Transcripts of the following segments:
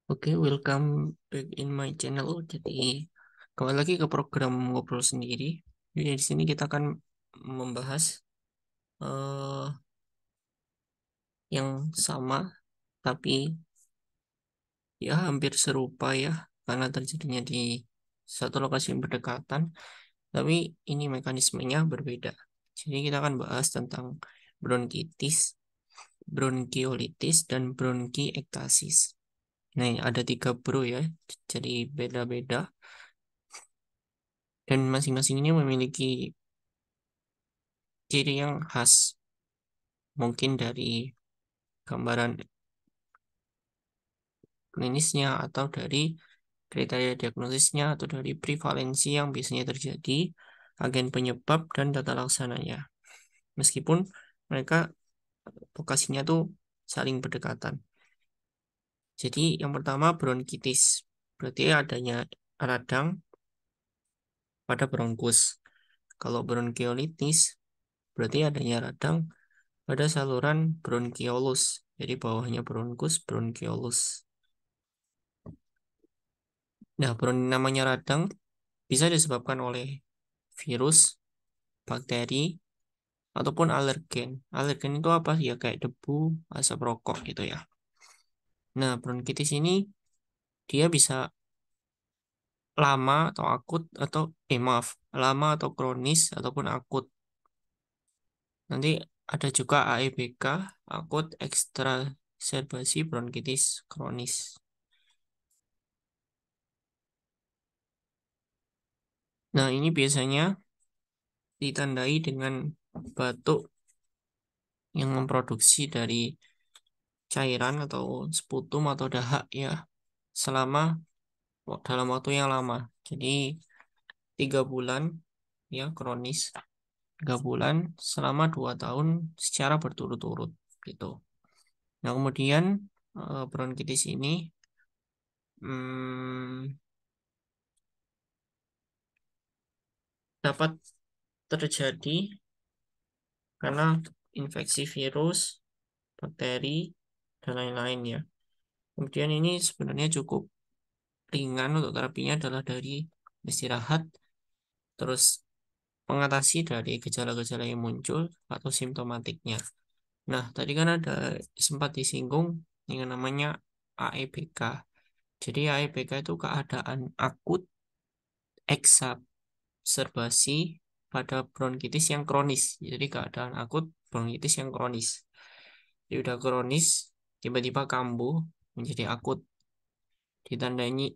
Oke, welcome back in my channel. Jadi, kembali lagi ke program ngobrol sendiri. Jadi, di sini kita akan membahas eh, yang sama, tapi ya hampir serupa ya, karena terjadinya di satu lokasi yang berdekatan, tapi ini mekanismenya berbeda. Jadi, kita akan bahas tentang bronkitis, bronkiolitis, dan bronkiektasis. Nah, ada tiga bro ya, jadi beda-beda. Dan masing-masing ini memiliki ciri yang khas, mungkin dari gambaran klinisnya atau dari kriteria diagnosisnya atau dari prevalensi yang biasanya terjadi, agen penyebab, dan tata laksananya. Meskipun mereka lokasinya tuh saling berdekatan. Jadi yang pertama bronkitis, berarti adanya radang pada bronkus. Kalau bronkiolitis, berarti adanya radang pada saluran bronkiolus. Jadi bawahnya bronkus, bronkiolus. Nah, namanya radang bisa disebabkan oleh virus, bakteri, ataupun alergen. Alergen itu apa? Ya kayak debu, asap rokok gitu ya. Nah, bronkitis ini dia bisa lama atau akut atau maaf, lama atau kronis ataupun akut. Nanti ada juga AEBK, akut ekstraserbasi bronkitis kronis. Nah, ini biasanya ditandai dengan batuk yang memproduksi dari cairan atau sputum atau dahak ya selama dalam waktu yang lama. Jadi 3 bulan ya kronis, 3 bulan selama 2 tahun secara berturut-turut gitu. Nah kemudian bronkitis ini hmm, dapat terjadi karena infeksi virus, bakteri, dan lain-lain ya. Kemudian ini sebenarnya cukup ringan untuk terapinya adalah dari istirahat, terus mengatasi dari gejala-gejala yang muncul atau simptomatiknya. Nah, tadi kan ada sempat disinggung yang namanya AEBK. Jadi AEBK itu keadaan akut eksacerbasi pada bronkitis yang kronis. Jadi keadaan akut bronkitis yang kronis. Jadi udah kronis, tiba-tiba kambuh menjadi akut.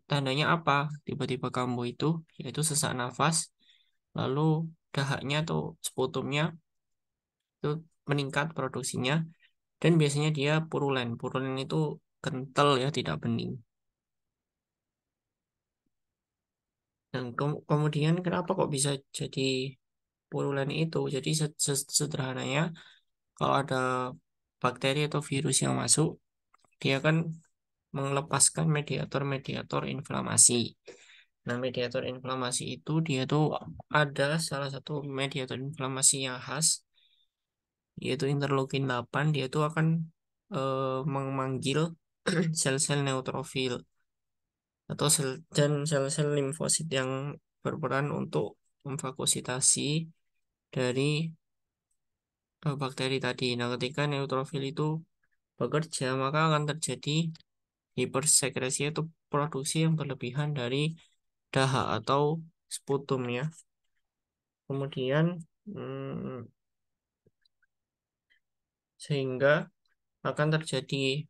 Tandanya apa? Tiba-tiba kambuh itu yaitu sesak nafas, lalu dahaknya atau sputumnya itu meningkat produksinya dan biasanya dia purulen. Purulen itu kental ya, tidak bening. Dan kemudian kenapa kok bisa jadi purulen itu? Jadi sederhananya kalau ada bakteri atau virus yang masuk, dia kan melepaskan mediator-mediator inflamasi. Nah, mediator inflamasi itu dia tuh ada salah satu mediator inflamasi yang khas yaitu interleukin 8. Dia tuh akan memanggil sel-sel neutrofil atau sel-sel limfosit yang berperan untuk memfagositasi dari bakteri tadi. Nah, ketika neutrofil itu bekerja, maka akan terjadi hipersekresi atau produksi yang berlebihan dari dahak atau sputum ya. Kemudian sehingga akan terjadi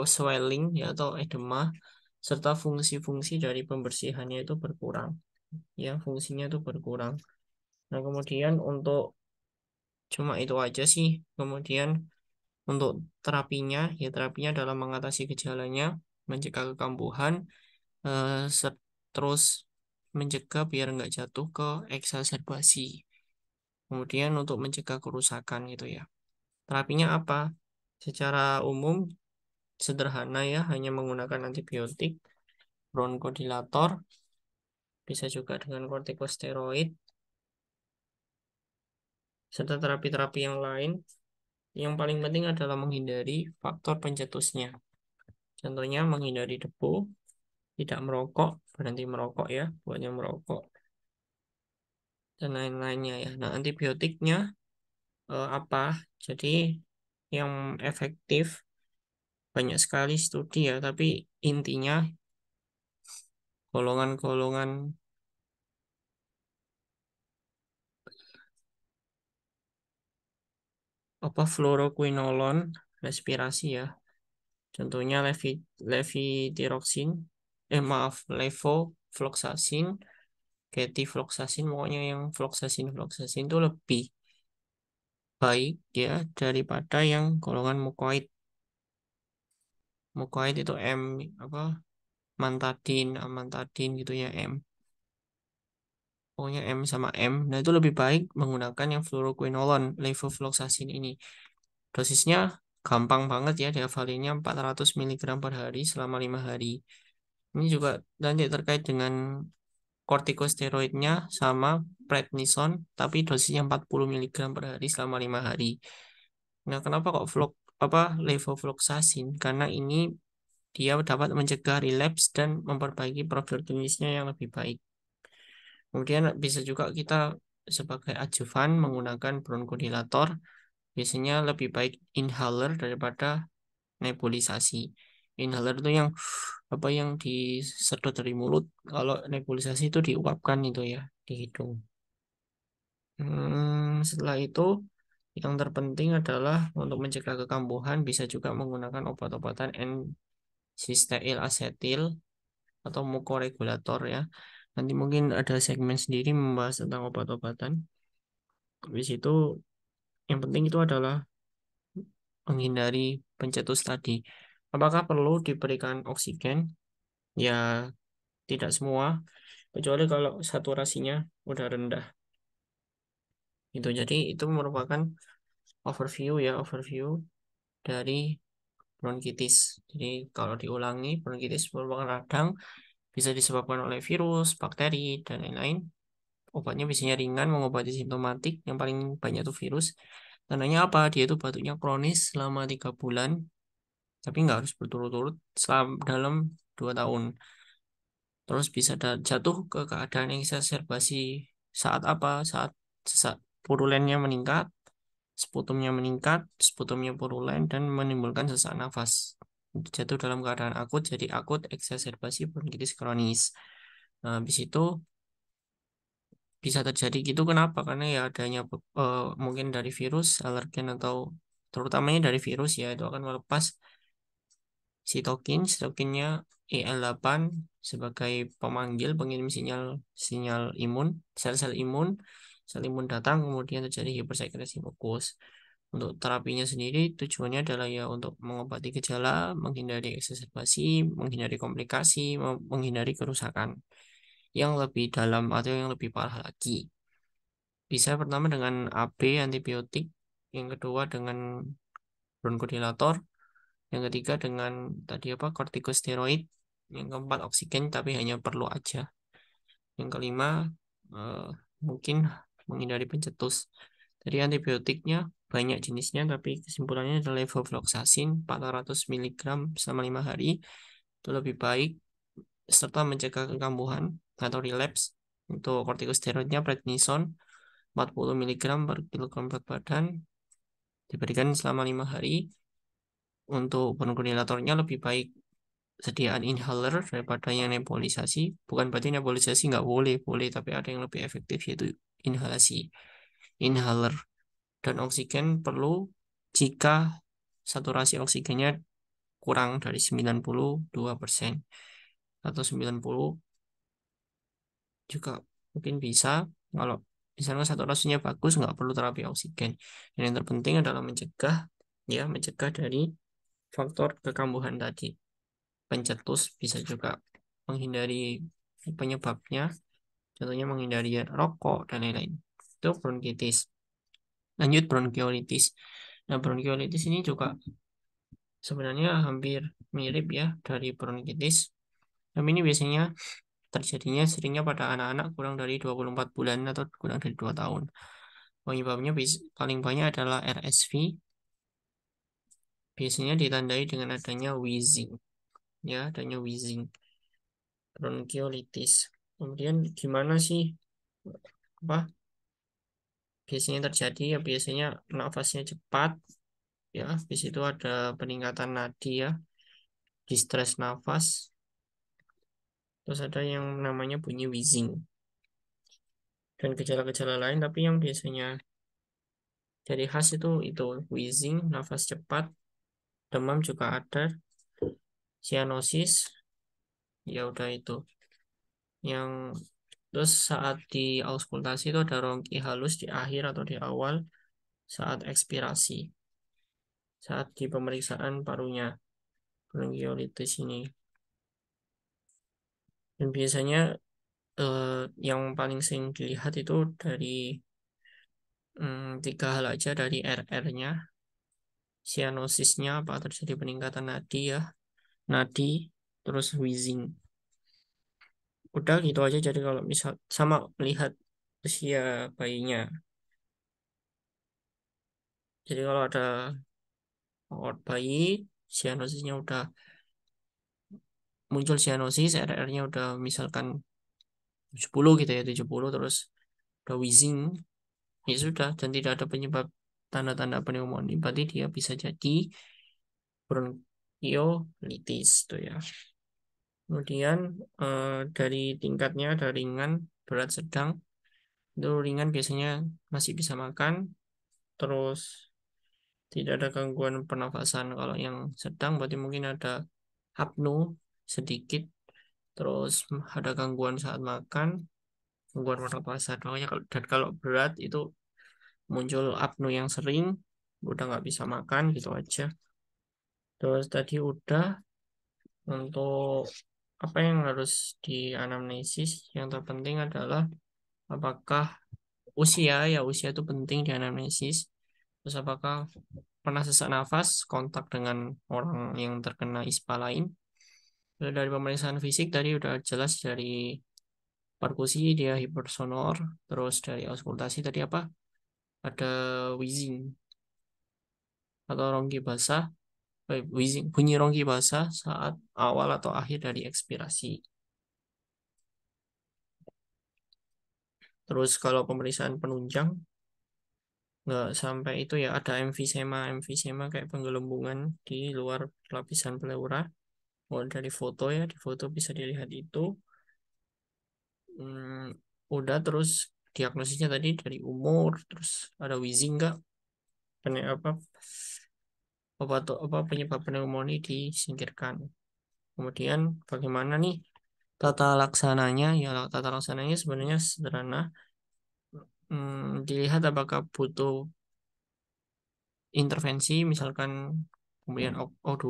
swelling ya atau edema serta fungsi-fungsi dari pembersihannya itu berkurang. Ya, fungsinya itu berkurang. Nah, kemudian untuk cuma itu aja sih. Kemudian untuk terapinya, ya terapinya dalam mengatasi gejalanya, mencegah kekambuhan, eh, terus mencegah biar nggak jatuh ke eksaserbasi. Kemudian untuk mencegah kerusakan gitu ya. Terapinya apa? Secara umum sederhana ya, hanya menggunakan antibiotik, bronkodilator, bisa juga dengan kortikosteroid, serta terapi-terapi yang lain. Yang paling penting adalah menghindari faktor pencetusnya. Contohnya menghindari debu, tidak merokok, berhenti merokok ya, buatnya merokok, dan lain-lainnya ya. Nah, antibiotiknya apa? Jadi yang efektif banyak sekali studi ya, tapi intinya golongan-golongan apa fluoroquinolone respirasi ya. Contohnya levitiroxine, maaf, levofloxacin, ketifloxacin, pokoknya yang floxacin itu lebih baik ya daripada yang golongan mukoid. Mukoid itu M apa amantadin gitu ya M. Pokoknya M sama M. Nah, itu lebih baik menggunakan yang fluoroquinolone, levofloxacin ini. Dosisnya gampang banget ya, dihafalinnya 400 mg per hari selama 5 hari. Ini juga nanti terkait dengan kortikosteroidnya sama prednison, tapi dosisnya 40 mg per hari selama 5 hari. Nah, kenapa kok levofloxacin? Karena ini dia dapat mencegah relapse dan memperbaiki profil klinisnya yang lebih baik. Kemudian bisa juga kita sebagai adjuvan menggunakan bronchodilator, biasanya lebih baik inhaler daripada nebulisasi. Inhaler itu yang yang disedot dari mulut. Kalau nebulisasi itu diuapkan itu ya di hidung. Setelah itu yang terpenting adalah untuk mencegah kekambuhan bisa juga menggunakan obat-obatan N-sisteil asetil atau mukoregulator ya. Nanti mungkin ada segmen sendiri membahas tentang obat-obatan. Habis itu yang penting itu adalah menghindari pencetus tadi. Apakah perlu diberikan oksigen? Ya, tidak semua, kecuali kalau saturasinya udah rendah. Itu jadi itu merupakan overview dari bronkitis. Jadi kalau diulangi, bronkitis merupakan radang bisa disebabkan oleh virus, bakteri, dan lain-lain. Obatnya biasanya ringan, mengobati simptomatik. Yang paling banyak itu virus. Tandanya apa? Dia itu batuknya kronis selama 3 bulan, tapi nggak harus berturut-turut selama dalam 2 tahun. Terus bisa jatuh ke keadaan exacerbasi saat apa? Saat sesak purulennya meningkat, sputumnya purulen, dan menimbulkan sesak nafas. Jatuh dalam keadaan akut, jadi akut exacerbasi bronkitis kronis. Nah, habis itu bisa terjadi gitu kenapa? Karena ya adanya mungkin dari virus, alergen atau terutamanya dari virus ya itu akan melepas sitokinnya IL-8 sebagai pemanggil pengirim sinyal sinyal imun, sel imun datang kemudian terjadi hipersekresi mukus. Untuk terapinya sendiri tujuannya adalah ya untuk mengobati gejala, menghindari exacerbasi, menghindari komplikasi, menghindari kerusakan yang lebih dalam atau yang lebih parah lagi. Bisa pertama dengan AB antibiotik, yang kedua dengan bronkodilator, yang ketiga dengan tadi apa kortikosteroid, yang keempat oksigen tapi hanya perlu aja. Yang kelima eh, mungkin menghindari pencetus. Jadi antibiotiknya banyak jenisnya tapi kesimpulannya adalah levofloxacin 400 mg selama 5 hari itu lebih baik serta mencegah kekambuhan atau relapse. Untuk kortikosteroidnya prednison 40 mg per kilogram berat badan diberikan selama 5 hari. Untuk bronchodilatornya lebih baik sediaan inhaler daripada yang nebulisasi. Bukan berarti nebulisasi nggak boleh, boleh, tapi ada yang lebih efektif yaitu inhalasi, inhaler. Dan oksigen perlu jika saturasi oksigennya kurang dari 92% atau 90 juga mungkin bisa. Kalau misalnya saturasinya bagus, nggak perlu terapi oksigen. Dan yang terpenting adalah mencegah dari faktor kekambuhan tadi. Pencetus bisa juga menghindari penyebabnya, contohnya menghindari rokok dan lain-lain. Itu bronkitis. Lanjut bronkiolitis. Nah, bronkiolitis ini juga sebenarnya hampir mirip ya dari bronkitis. Tapi ini biasanya terjadinya seringnya pada anak-anak kurang dari 24 bulan atau kurang dari 2 tahun. Penyebabnya paling banyak adalah RSV, biasanya ditandai dengan adanya wheezing. ya adanya wheezing, bronkiolitis. Kemudian gimana sih apa biasanya terjadi? Ya biasanya nafasnya cepat, ya habis itu ada peningkatan nadi ya, distress nafas, terus ada yang namanya bunyi wheezing dan gejala-gejala lain. Tapi yang biasanya jadi khas itu wheezing, nafas cepat, demam juga ada, cyanosis, ya udah itu. Yang terus saat di auskultasi itu ada rongki halus di akhir atau di awal saat ekspirasi, saat di pemeriksaan parunya bronkiolitis ini. Dan biasanya eh, yang paling sering dilihat itu dari tiga hal aja, dari RR-nya, cyanosisnya apa terjadi peningkatan nadi ya, nadi, terus wheezing. Udah gitu aja. Jadi kalau misal sama melihat usia bayinya. Jadi kalau ada bayi, cyanosisnya udah muncul cyanosis, RR-nya udah misalkan 70 gitu ya, 70 terus udah wheezing, ya sudah, dan tidak ada penyebab tanda-tanda pneumonia, berarti dia bisa jadi bronkiolitis itu ya. Kemudian dari tingkatnya ada ringan, berat, sedang. Itu ringan biasanya masih bisa makan, terus tidak ada gangguan pernafasan. Kalau yang sedang berarti mungkin ada apnu sedikit, terus ada gangguan saat makan, gangguan pernapasan. Makanya dan kalau berat itu muncul apnu yang sering, udah nggak bisa makan gitu aja. Terus tadi udah untuk apa yang harus dianamnesis. Yang terpenting adalah apakah usia, ya usia itu penting di anamnesis. Terus apakah pernah sesak nafas, kontak dengan orang yang terkena ISPA lain. Lalu dari pemeriksaan fisik tadi udah jelas, dari perkusi dia hipersonor, terus dari auskultasi tadi apa? Ada wheezing atau ronggi basah, wheezing, bunyi ronggi basah saat awal atau akhir dari ekspirasi. Terus kalau pemeriksaan penunjang nggak sampai itu ya, ada emfisema, emfisema kayak penggelembungan di luar lapisan pleura. Kalau dari foto ya, di foto bisa dilihat itu. Udah terus diagnosisnya tadi dari umur, terus ada wheezing nggak, apa apa penyebab pneumonia disingkirkan. Kemudian bagaimana nih tata laksananya? Ya tata laksananya sebenarnya sederhana. Dilihat apakah butuh intervensi, misalkan kemudian O2,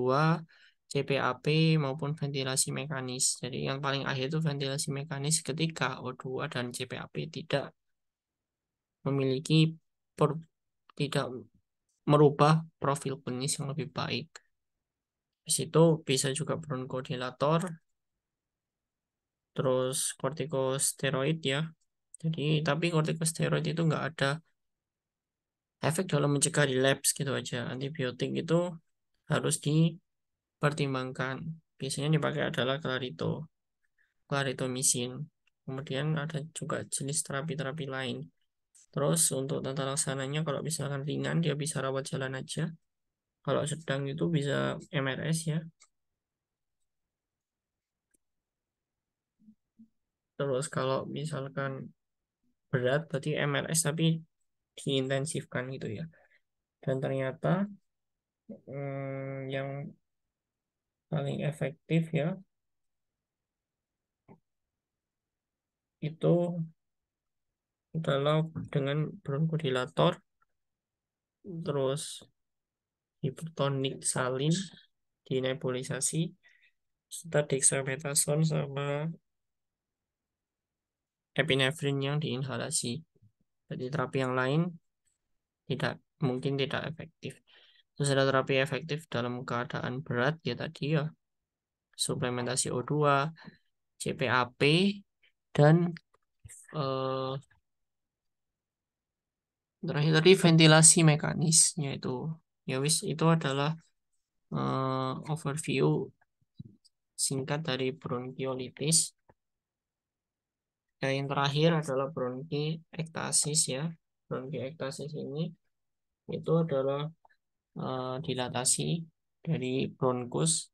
CPAP maupun ventilasi mekanis. Jadi yang paling akhir itu ventilasi mekanis ketika O2 dan CPAP tidak memiliki per- tidak merubah profil penis yang lebih baik. Di situ bisa juga bronkodilator, terus kortikosteroid ya. Jadi tapi kortikosteroid itu nggak ada efek dalam mencegah relapse gitu aja. Antibiotik itu harus dipertimbangkan. Biasanya yang dipakai adalah claritomycin. Kemudian ada juga jenis terapi-terapi lain. Terus untuk tata laksananya kalau misalkan ringan dia bisa rawat jalan aja. Kalau sedang itu bisa MRS ya. Terus kalau misalkan berat berarti MRS tapi diintensifkan gitu ya. Dan ternyata yang paling efektif ya itu adalah dengan bronkodilator, terus hipertonik salin dinebulisasi, serta dexamethasone sama epinefrin yang diinhalasi. Jadi terapi yang lain tidak mungkin tidak efektif. Terus ada terapi efektif dalam keadaan berat ya tadi ya, suplementasi O2, CPAP, dan eh, terakhir tadi ventilasi mekanisnya itu. Ya wis itu adalah overview singkat dari bronkiolitis. Dan yang terakhir adalah bronkiektasis ya. Bronkiektasis ini itu adalah dilatasi dari bronkus.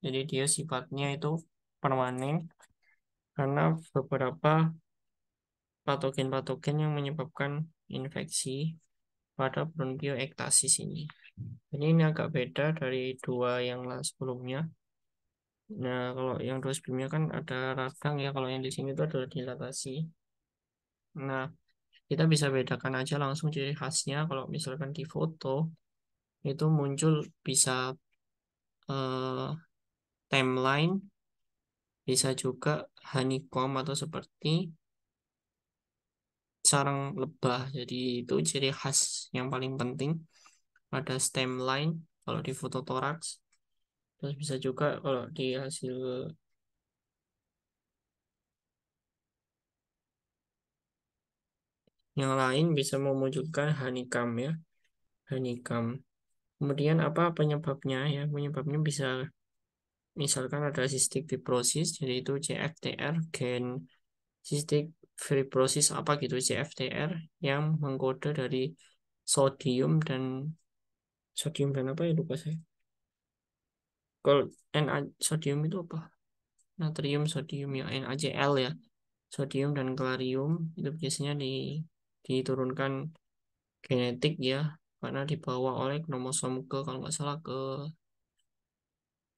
Jadi dia sifatnya itu permanen karena beberapa patogen-patogen yang menyebabkan infeksi pada bronkiektasis ini. Jadi ini agak beda dari dua yang sebelumnya. Nah, kalau yang dua sebelumnya kan ada radang ya, kalau yang di sini itu adalah dilatasi. Nah, kita bisa bedakan aja langsung ciri khasnya. Kalau misalkan di foto itu muncul bisa eh, timeline, bisa juga honeycomb atau seperti sarang lebah. Jadi itu ciri khas yang paling penting pada stem line kalau di foto toraks. Terus bisa juga kalau di hasil yang lain bisa memunculkan honeycomb ya, honeycomb. Kemudian apa penyebabnya ya? Penyebabnya bisa misalkan ada cystic fibrosis, jadi itu CFTR, gen cystic fibrosis apa gitu CFTR yang mengkode dari sodium dan apa ya lupa saya. Kalau sodium itu apa? Natrium, sodium ya, NaCl ya. Sodium dan klarium itu biasanya diturunkan genetik ya, karena dibawa oleh kromosom ke kalau nggak salah ke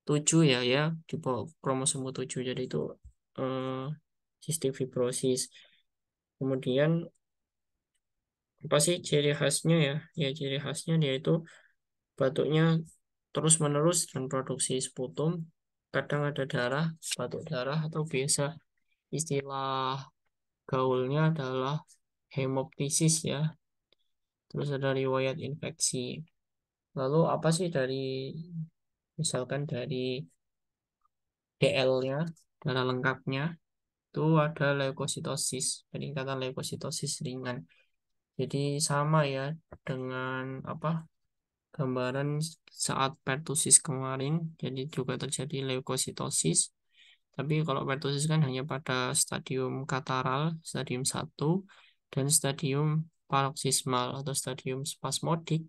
7 ya ya, dibawa kromosom ke 7. Jadi itu eh, cystic fibrosis. Kemudian apa sih ciri khasnya ya? Ya ciri khasnya dia itu batuknya terus menerus dan produksi sputum. Kadang ada darah, batuk darah atau biasa istilah gaulnya adalah hemoptisis ya. Terus ada riwayat infeksi. Lalu apa sih dari misalkan dari DL-nya, darah lengkapnya itu ada leukositosis, peningkatan leukositosis ringan. Jadi sama ya dengan apa gambaran saat pertusis kemarin, jadi juga terjadi leukositosis. Tapi kalau pertusis kan hanya pada stadium kataral, stadium satu dan stadium paroksismal atau stadium spasmodik.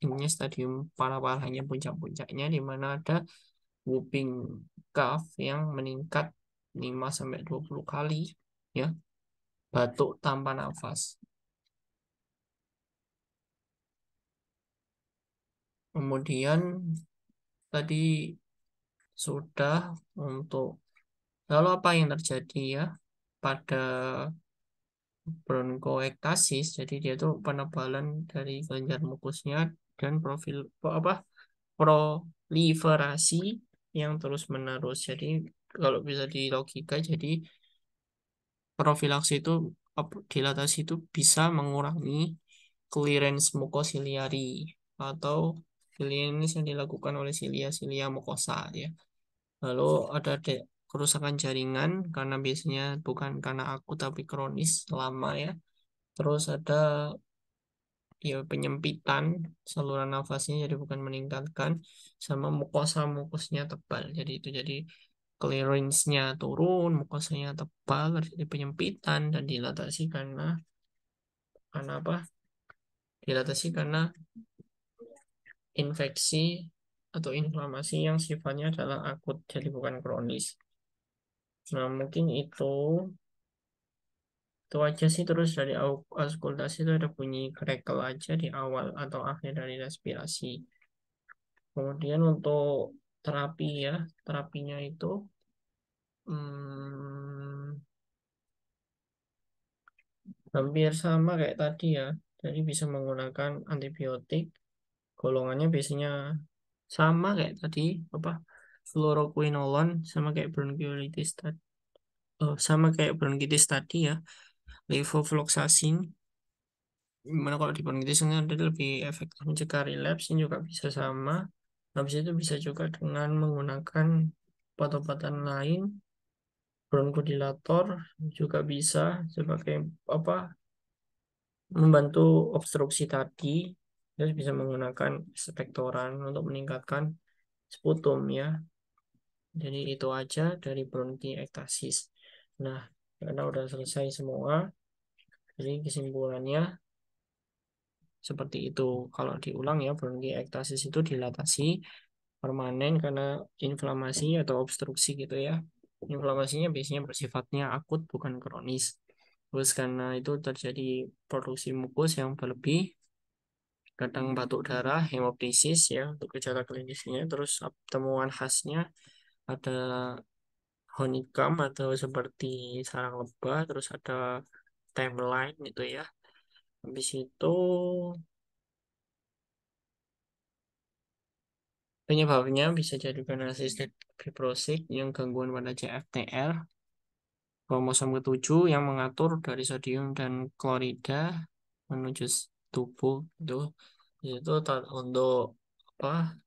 Ini stadium parah-parahnya puncak-puncaknya di mana ada whooping cough yang meningkat 5 sampai 20 kali ya, batuk tanpa nafas. Kemudian tadi sudah untuk lalu apa yang terjadi ya pada bronkoektasis. Jadi dia itu penebalan dari kelenjar mukusnya dan apa proliferasi yang terus menerus. Jadi kalau bisa di logika, jadi profilaksi itu dilatasi itu bisa mengurangi clearance mukosiliari atau clearance yang dilakukan oleh silia-silia mukosa ya. Lalu ada kerusakan jaringan karena biasanya bukan karena akut tapi kronis lama ya. Terus ada ya penyempitan saluran nafasnya jadi bukan meningkatkan, sama mukosa mukusnya tebal. Jadi itu jadi clearance-nya turun, mukosanya tebal, jadi penyempitan dan dilatasi karena apa? Dilatasi karena infeksi atau inflamasi yang sifatnya adalah akut, jadi bukan kronis. Nah, mungkin itu aja sih. Terus dari auskultasi itu ada bunyi crackle aja di awal atau akhir dari respirasi. Kemudian untuk terapi ya, terapinya itu hmm, hampir sama kayak tadi ya. Jadi bisa menggunakan antibiotik, golongannya biasanya sama kayak tadi, apa fluoroquinolone sama kayak bronkiolitis tadi. Sama kayak bronkitis tadi ya, levofloxacin. Gimana kalau di bronkitis ini ada lebih efektif mencegah relapse, ini juga bisa sama. Habis itu bisa juga dengan menggunakan obat-obatan lain, bronkodilator juga bisa sebagai apa membantu obstruksi tadi. Terus bisa menggunakan ekspektoran untuk meningkatkan sputum ya. Jadi itu aja dari bronkiektasis. Nah, karena udah selesai semua, jadi kesimpulannya seperti itu. Kalau diulang ya, bronkiektasis itu dilatasi permanen karena inflamasi atau obstruksi gitu ya. Inflamasinya biasanya bersifatnya akut bukan kronis. Terus karena itu terjadi produksi mukus yang berlebih, kadang batuk darah, hemoptysis ya untuk gejala klinisnya. Terus temuan khasnya ada honeycomb atau seperti sarang lebah, terus ada timeline itu ya. Habis itu penyebabnya bisa jadi karena sistem fibrosis yang gangguan pada CFTR, kromosom ketujuh yang mengatur dari sodium dan klorida menuju tubuh itu untuk apa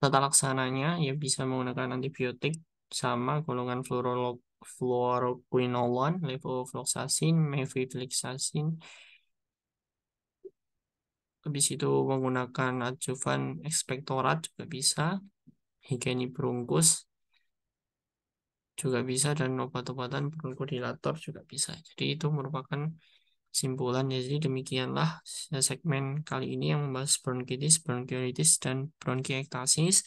tata laksananya ya bisa menggunakan antibiotik sama golongan fluoroquinolone, levofloxacin, mefloxacin. Habis itu menggunakan adjuvan ekspektorat juga bisa, higienik bronkus juga bisa, dan obat-obatan bronchodilator juga bisa. Jadi itu merupakan kesimpulan. Jadi demikianlah segmen kali ini yang membahas bronkitis, bronkiolitis, dan bronkiektasis.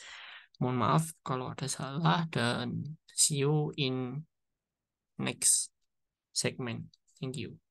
Mohon maaf kalau ada salah dan see you in next segment. Thank you.